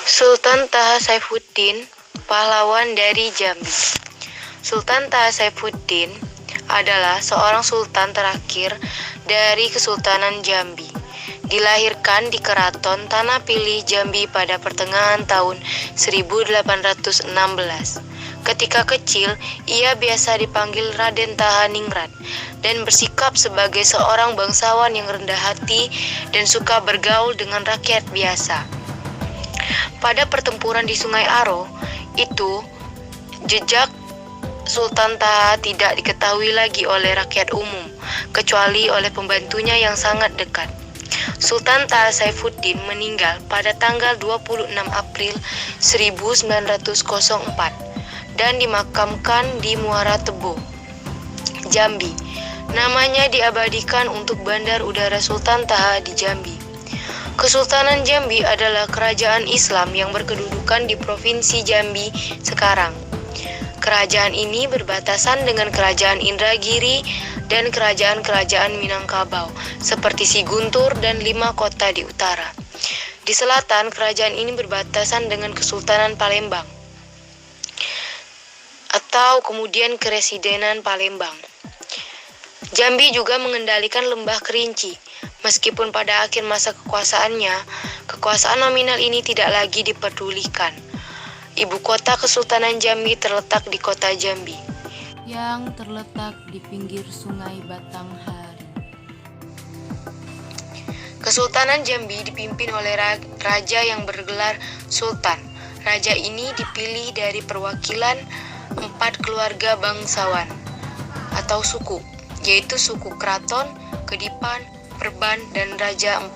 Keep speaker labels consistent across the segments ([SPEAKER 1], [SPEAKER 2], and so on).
[SPEAKER 1] Sultan Taha Saifuddin, pahlawan dari Jambi. Sultan Taha Saifuddin adalah seorang sultan terakhir dari Kesultanan Jambi. Dilahirkan di Keraton Tanah Pilih, Jambi pada pertengahan tahun 1816. Ketika kecil, ia biasa dipanggil Raden Taha Ningrat dan bersikap sebagai seorang bangsawan yang rendah hati dan suka bergaul dengan rakyat biasa. Pada pertempuran di Sungai Aro itu, jejak Sultan Taha tidak diketahui lagi oleh rakyat umum, kecuali oleh pembantunya yang sangat dekat. Sultan Taha Saifuddin meninggal pada tanggal 26 April 1904 dan dimakamkan di Muara Tebo, Jambi. Namanya diabadikan untuk Bandar Udara Sultan Taha di Jambi. Kesultanan Jambi adalah kerajaan Islam yang berkedudukan di Provinsi Jambi sekarang. Kerajaan ini berbatasan dengan Kerajaan Indragiri dan kerajaan-kerajaan Minangkabau seperti Siguntur dan 5 kota di utara. Di selatan, kerajaan ini berbatasan dengan Kesultanan Palembang atau kemudian Keresidenan Palembang. Jambi juga mengendalikan Lembah Kerinci. Meskipun pada akhir masa kekuasaannya, kekuasaan nominal ini tidak lagi diperdulikan. Ibu kota Kesultanan Jambi terletak di kota Jambi,
[SPEAKER 2] yang terletak di pinggir Sungai Batanghari.
[SPEAKER 1] Kesultanan Jambi dipimpin oleh raja yang bergelar Sultan. Raja ini dipilih dari perwakilan 4 keluarga bangsawan atau suku, yaitu suku Kraton, Kedipan, Perban, dan Raja 40.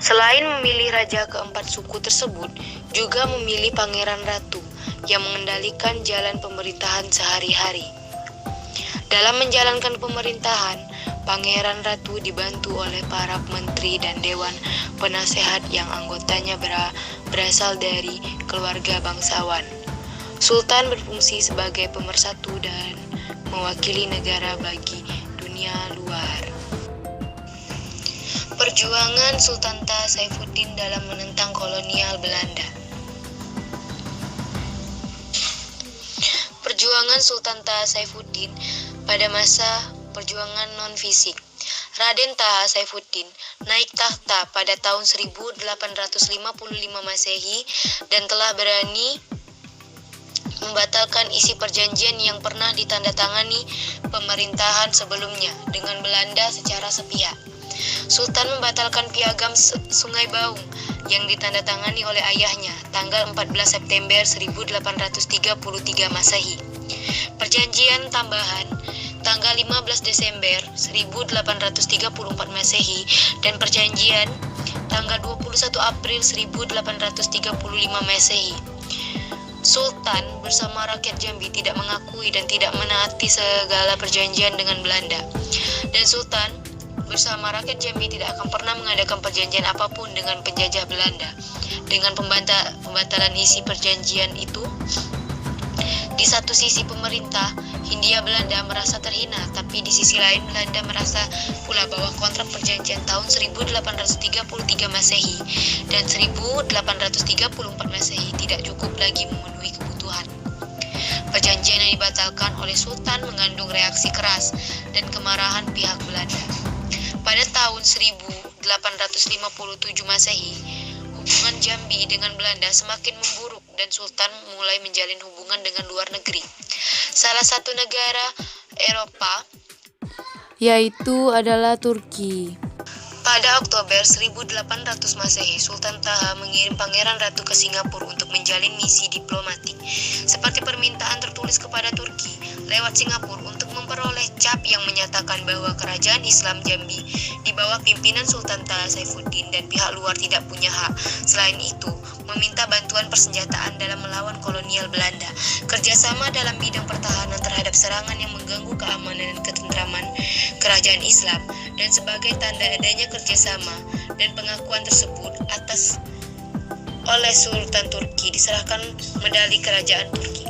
[SPEAKER 1] Selain memilih raja keempat suku tersebut, juga memilih pangeran ratu yang mengendalikan jalan pemerintahan sehari-hari. Dalam menjalankan pemerintahan, pangeran ratu dibantu oleh para menteri dan dewan penasehat yang anggotanya berasal dari keluarga bangsawan. Sultan berfungsi sebagai pemersatu dan mewakili negara bagi dunia luar. Perjuangan Sultan Taha Saifuddin dalam menentang kolonial Belanda. Perjuangan Sultan Taha Saifuddin pada masa perjuangan non-fisik. Raden Taha Saifuddin naik tahta pada tahun 1855 Masehi dan telah berani membatalkan isi perjanjian yang pernah ditandatangani pemerintahan sebelumnya dengan Belanda secara sepihak. Sultan membatalkan piagam Sungai Baung yang ditandatangani oleh ayahnya tanggal 14 September 1833 Masehi. Perjanjian tambahan tanggal 15 Desember 1834 Masehi dan perjanjian tanggal 21 April 1835 Masehi. Sultan bersama rakyat Jambi tidak mengakui dan tidak menaati segala perjanjian dengan Belanda. Dan Sultan bersama rakyat Jambi tidak akan pernah mengadakan perjanjian apapun dengan penjajah Belanda. Dengan pembatalan isi perjanjian itu, di satu sisi pemerintah Hindia Belanda merasa terhina, tapi di sisi lain Belanda merasa pula bahwa kontrak perjanjian tahun 1833 Masehi dan 1834 Masehi tidak cukup lagi memenuhi kebutuhan. Perjanjian yang dibatalkan oleh Sultan mengandung reaksi keras dan kemarahan pihak Belanda. Pada tahun 1857 Masehi, hubungan Jambi dengan Belanda semakin memburuk dan Sultan mulai menjalin hubungan dengan luar negeri. Salah satu negara Eropa
[SPEAKER 2] Yaitu adalah Turki.
[SPEAKER 1] Pada Oktober 1800 Masehi, Sultan Taha mengirim Pangeran Ratu ke Singapura untuk menjalin misi diplomatik seperti permintaan tertulis kepada Turki lewat Singapura untuk memperoleh cap yang menyatakan bahwa kerajaan Islam Jambi di bawah pimpinan Sultan Taha Saifuddin dan pihak luar tidak punya hak. Selain itu, meminta bantuan persenjataan dalam melawan kolonial Belanda, kerjasama dalam bidang pertahanan terhadap serangan yang mengganggu keamanan dan ketentraman kerajaan Islam, dan sebagai tanda adanya kerjasama dan pengakuan tersebut oleh Sultan Turki diserahkan medali kerajaan Turki.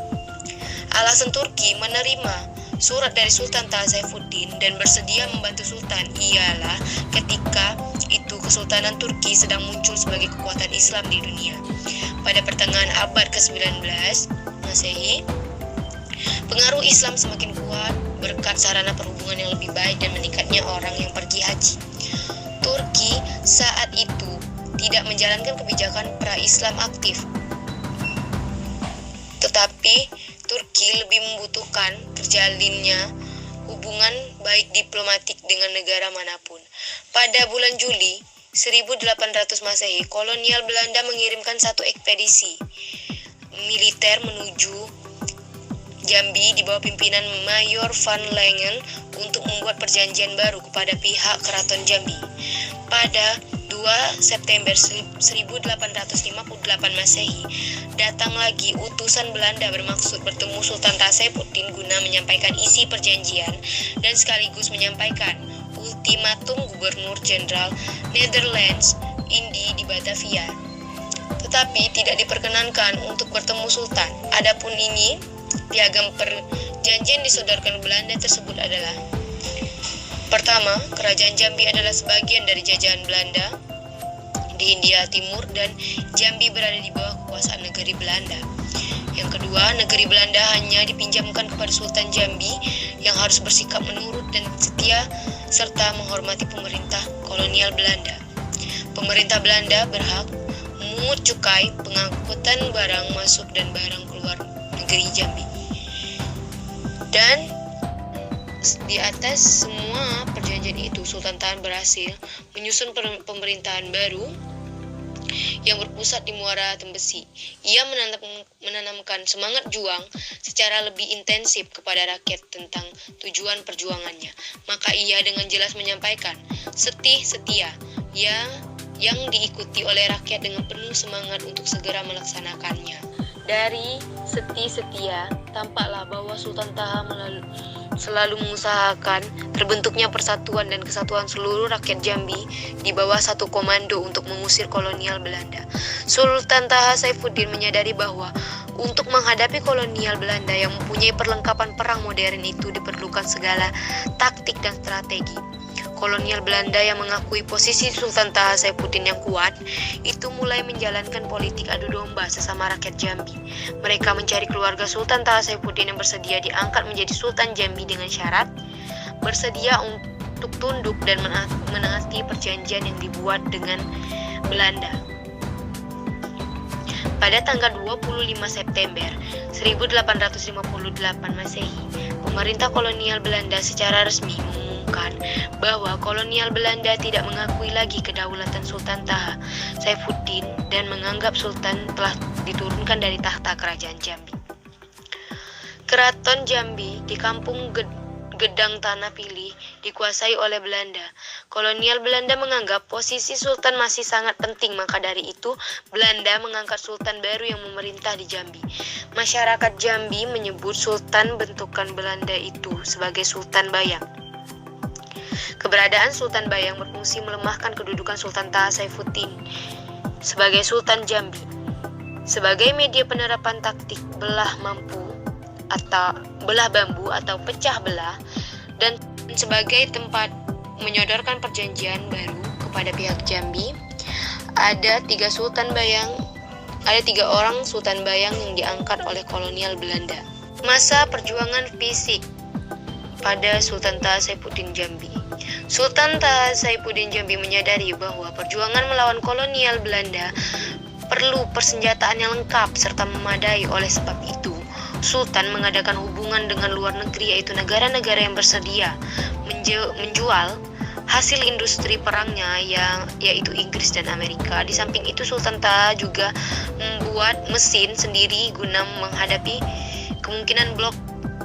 [SPEAKER 1] Alasan Turki menerima surat dari Sultan Taha Saifuddin dan bersedia membantu Sultan ialah ketika itu Kesultanan Turki sedang muncul sebagai kekuatan Islam di dunia. Pada pertengahan abad ke-19 Masehi, pengaruh Islam semakin kuat berkat sarana perhubungan yang lebih baik dan meningkatnya orang yang pergi haji. Turki saat itu tidak menjalankan kebijakan pra-Islam aktif, tetapi Turki lebih membutuhkan terjalinnya hubungan baik diplomatik dengan negara manapun. Pada bulan Juli 1800 Masehi, kolonial Belanda mengirimkan satu ekspedisi militer menuju Jambi di bawah pimpinan Mayor van Langen untuk membuat perjanjian baru kepada pihak Keraton Jambi. Pada 2 September 1858 Masehi, datang lagi utusan Belanda bermaksud bertemu Sultan Saifuddin guna menyampaikan isi perjanjian dan sekaligus menyampaikan ultimatum Gubernur Jenderal Netherlands Indi di Batavia. Tetapi tidak diperkenankan untuk bertemu Sultan. Adapun ini, piagam perjanjian disodorkan Belanda tersebut adalah: pertama, Kerajaan Jambi adalah sebagian dari jajahan Belanda di Hindia Timur dan Jambi berada di bawah kekuasaan negeri Belanda. Yang kedua, negeri Belanda hanya dipinjamkan kepada Sultan Jambi yang harus bersikap menurut dan setia serta menghormati pemerintah kolonial Belanda. Pemerintah Belanda berhak memungut cukai, pengangkutan barang masuk dan barang keluar negeri Jambi. Dan di atas semua perjanjian itu, Sultan Tahan berhasil menyusun pemerintahan baru yang berpusat di Muara Tembesi. Ia menanamkan semangat juang secara lebih intensif kepada rakyat tentang tujuan perjuangannya. Maka ia dengan jelas menyampaikan Seti Setia yang diikuti oleh rakyat dengan penuh semangat untuk segera melaksanakannya. Dari Seti Setia, tampaklah bahwa Sultan Taha selalu mengusahakan terbentuknya persatuan dan kesatuan seluruh rakyat Jambi di bawah satu komando untuk mengusir kolonial Belanda. Sultan Taha Saifuddin menyadari bahwa untuk menghadapi kolonial Belanda yang mempunyai perlengkapan perang modern itu diperlukan segala taktik dan strategi. Kolonial Belanda yang mengakui posisi Sultan Taha Saifuddin yang kuat itu mulai menjalankan politik adu domba sesama rakyat Jambi. Mereka mencari keluarga Sultan Taha Saifuddin yang bersedia diangkat menjadi Sultan Jambi dengan syarat bersedia untuk tunduk dan menaati perjanjian yang dibuat dengan Belanda. Pada tanggal 25 September 1858 Masehi, pemerintah kolonial Belanda secara resmi mengumumkan bahwa kolonial Belanda tidak mengakui lagi kedaulatan Sultan Taha Saifuddin dan menganggap Sultan telah diturunkan dari tahta kerajaan Jambi. Keraton Jambi di kampung Gedang Tanah Pilih dikuasai oleh Belanda. Kolonial Belanda menganggap posisi Sultan masih sangat penting, maka dari itu Belanda mengangkat Sultan baru yang memerintah di Jambi. Masyarakat Jambi menyebut Sultan bentukan Belanda itu sebagai Sultan Bayang. Keberadaan Sultan Bayang berfungsi melemahkan kedudukan Sultan Taha Saifuddin sebagai Sultan Jambi. Sebagai media penerapan taktik belah bambu atau pecah belah, dan sebagai tempat menyodorkan perjanjian baru kepada pihak Jambi, ada tiga orang Sultan Bayang yang diangkat oleh kolonial Belanda. Masa perjuangan fisik pada Sultan Taha Saifuddin Jambi. Sultan Taha Saifuddin Jambi menyadari bahwa perjuangan melawan kolonial Belanda perlu persenjataan yang lengkap serta memadai. Oleh sebab itu, Sultan mengadakan hubungan dengan luar negeri, yaitu negara-negara yang bersedia menjual hasil industri perangnya yaitu Inggris dan Amerika. Di samping itu, Sultan Taha juga membuat mesin sendiri guna menghadapi kemungkinan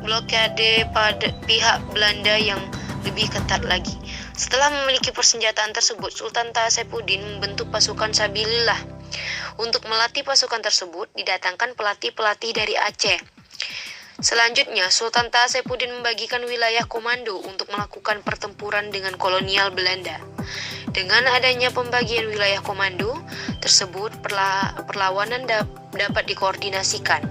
[SPEAKER 1] blokade pada pihak Belanda yang lebih ketat lagi. Setelah memiliki persenjataan tersebut, Sultan Taha Saifuddin membentuk pasukan Sabilillah. Untuk melatih pasukan tersebut, didatangkan pelatih-pelatih dari Aceh. Selanjutnya, Sultan Taha Saifuddin membagikan wilayah komando untuk melakukan pertempuran dengan kolonial Belanda. Dengan adanya pembagian wilayah komando tersebut, perlawanan dapat dikoordinasikan,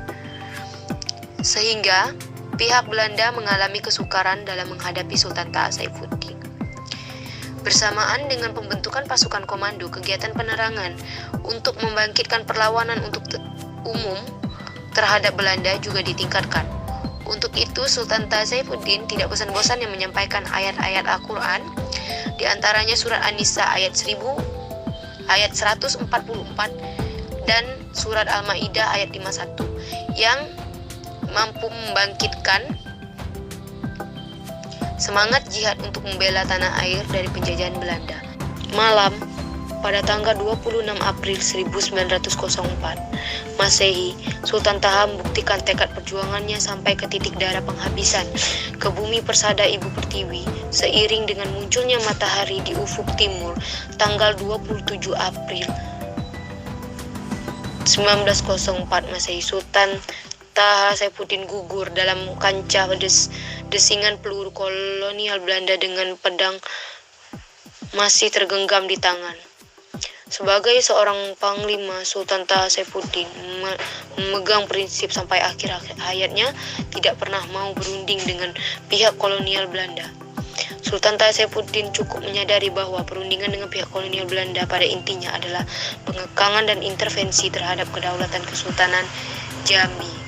[SPEAKER 1] sehingga pihak Belanda mengalami kesukaran dalam menghadapi Sultan Taha Saifuddin. Bersamaan dengan pembentukan pasukan komando, kegiatan penerangan untuk membangkitkan perlawanan umum terhadap Belanda juga ditingkatkan. Untuk itu, Sultan Taha Saifuddin tidak bosan-bosan yang menyampaikan ayat-ayat Al-Quran, di antaranya surat An-Nisa ayat 144 dan surat Al-Maidah ayat 51 yang mampu membangkitkan semangat jihad untuk membela tanah air dari penjajahan Belanda. Malam pada tanggal 26 April 1904 Masehi, Sultan Taha membuktikan tekad perjuangannya sampai ke titik darah penghabisan ke bumi persada Ibu Pertiwi. Seiring dengan munculnya matahari di ufuk timur tanggal 27 April 1904 Masehi, Sultan Taha Saifuddin gugur dalam kancah desingan peluru kolonial Belanda dengan pedang masih tergenggam di tangan. Sebagai seorang panglima, Sultan Taha Saifuddin memegang prinsip sampai akhir hayatnya tidak pernah mau berunding dengan pihak kolonial Belanda. Sultan Taha Saifuddin cukup menyadari bahwa perundingan dengan pihak kolonial Belanda pada intinya adalah pengekangan dan intervensi terhadap kedaulatan Kesultanan Jambi.